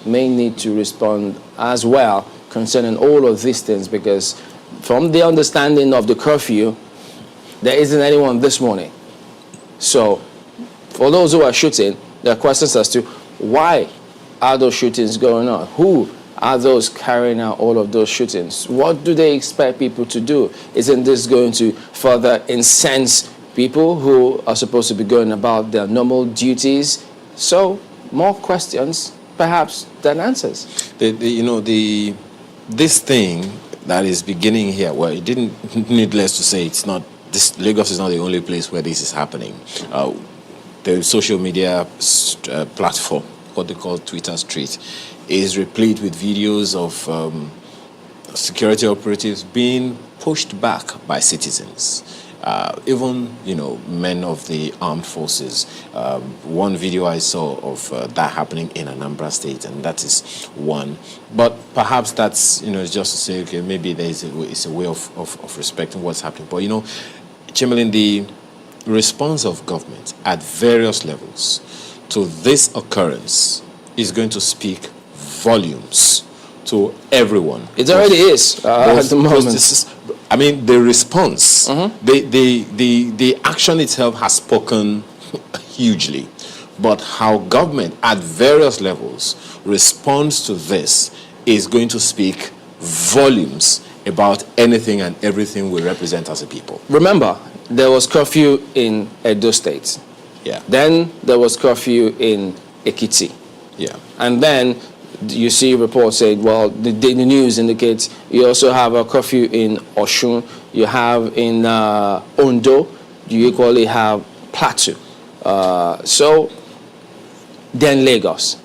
may need to respond as well concerning all of these things, because from the understanding of the curfew, there isn't anyone this morning. So for those who are shooting, there are questions as to why are those shootings going on? Who are those carrying out all of those shootings? What do they expect people to do? Isn't this going to further incense people who are supposed to be going about their normal duties? So more questions perhaps than answers. This thing that is beginning here, well, it didn't, needless to say, it's not, Lagos is not the only place where this is happening. The social media platform, what they call Twitter Street, is replete with videos of security operatives being pushed back by citizens. Even, men of the armed forces. One video I saw of that happening in Anambra State, and that is one. But perhaps that's, just to say, okay, maybe it's a way of respecting what's happening. But, Chamberlain, the response of government at various levels to this occurrence is going to speak volumes to everyone. It already is at the moment. The response, the action itself has spoken hugely. But how government at various levels responds to this is going to speak volumes about anything and everything we represent as a people. Remember, there was curfew in Edo State. Yeah. Then there was curfew in Ekiti. Yeah. And then you see reports saying, well, the news indicates you also have a curfew in Oshun, you have in Ondo, you equally have Plateau. So then Lagos.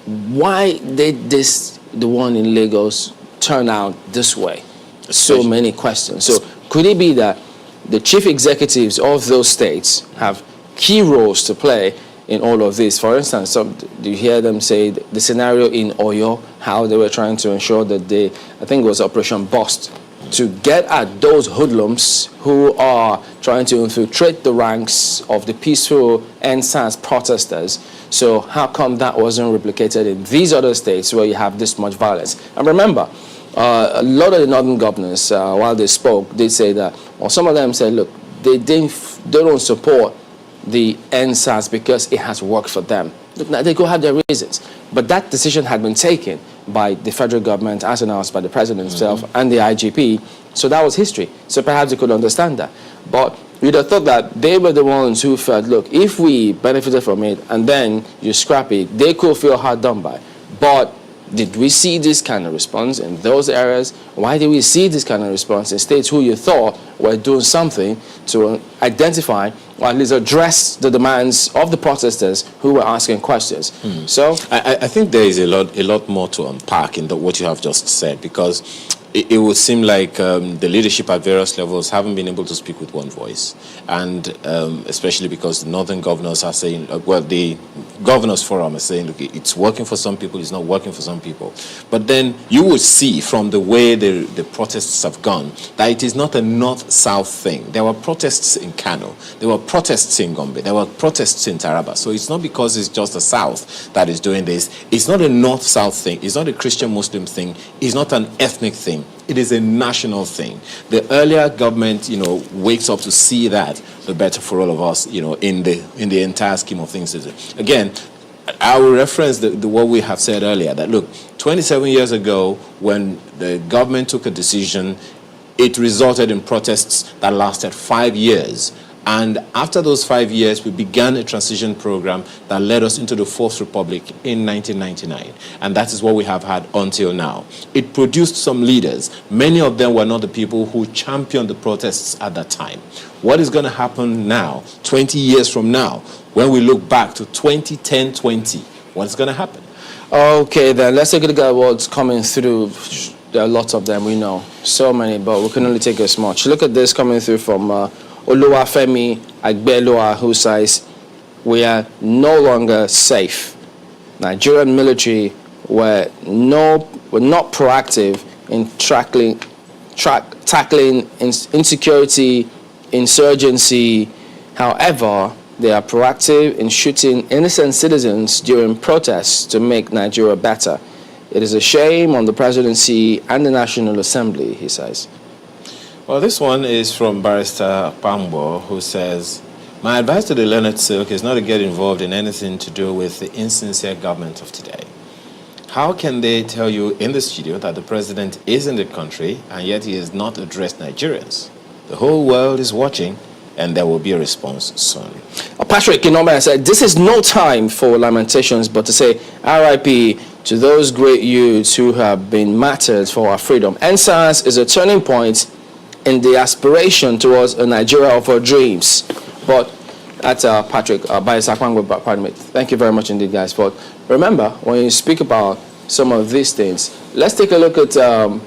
Why did the one in Lagos turn out this way? So many questions. So could it be that the chief executives of those states have key roles to play in all of this? For instance, do you hear them say the scenario in Oyo, how they were trying to ensure that I think it was Operation Bust, to get at those hoodlums who are trying to infiltrate the ranks of the peaceful SARS protesters. So how come that wasn't replicated in these other states where you have this much violence? And remember, a lot of the northern governors, while they spoke, did say that, or some of them said, look, they don't support the SARS because it has worked for them. Look, now they go have their reasons. But that decision had been taken by the federal government, as announced by the president himself and the IGP. So that was history. So perhaps they could understand that. But you'd have thought that they were the ones who felt, look, if we benefited from it and then you scrap it, they could feel hard done by. But did we see this kind of response in those areas? Why did we see this kind of response in states who you thought were doing something to identify or at least address the demands of the protesters who were asking questions? So I think there is a lot more to unpack in what you have just said, because it would seem like the leadership at various levels haven't been able to speak with one voice. And especially because the northern governors are saying, the governors forum is saying, look, it's working for some people, it's not working for some people. But then you would see from the way the protests have gone that it is not a north-south thing. There were protests in Kano, there were protests in Gombe, there were protests in Taraba. So it's not because it's just the south that is doing this. It's not a north-south thing. It's not a Christian-Muslim thing. It's not an ethnic thing. It is a national thing. The earlier government, wakes up to see that, the better for all of us, in the entire scheme of things. Again, I will reference what we have said earlier, that look, 27 years ago, when the government took a decision, it resulted in protests that lasted 5 years. And after those 5 years, we began a transition program that led us into the Fourth Republic in 1999. And that is what we have had until now. It produced some leaders. Many of them were not the people who championed the protests at that time. What is going to happen now, 20 years from now, when we look back to 2010-20? What's going to happen? Okay, then let's take a look at what's coming through. There are lots of them, we know. So many, but we can only take as much. Look at this coming through from Oluwafemi Agbeloa, who says, we are no longer safe. Nigerian military were not proactive in tackling insecurity, insurgency. However, They are proactive in shooting innocent citizens during protests to make Nigeria better. It is a shame on the presidency and the National Assembly, he says. Well, this one is from Barrister Pambo, who says, my advice to the learned silk is not to get involved in anything to do with the insincere government of today. How can they tell you in the studio that the president is in the country and yet he has not addressed Nigerians? The whole world is watching and there will be a response soon. Patrick Kinoma said, this is no time for lamentations, but to say RIP to those great youths who have been martyred for our freedom. SARS is a turning point in the aspiration towards a Nigeria of our dreams. But that's Patrick Baisakwango, pardon me. Thank you very much indeed, guys. But remember, when you speak about some of these things, let's take a look at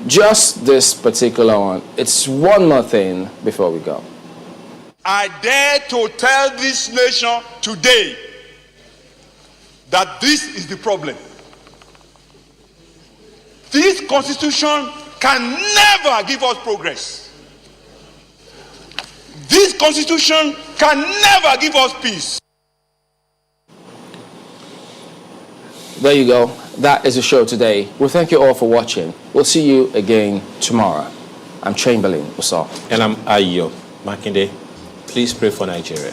just this particular one. It's one more thing before we go. I dare to tell this nation today that this is the problem. This constitution can never give us progress. This constitution can never give us peace. There you go. That is the show today. Well, thank you all for watching. We'll see you again tomorrow. I'm Chamberlain Uso. And I'm Ayo Makinde. Please pray for Nigeria.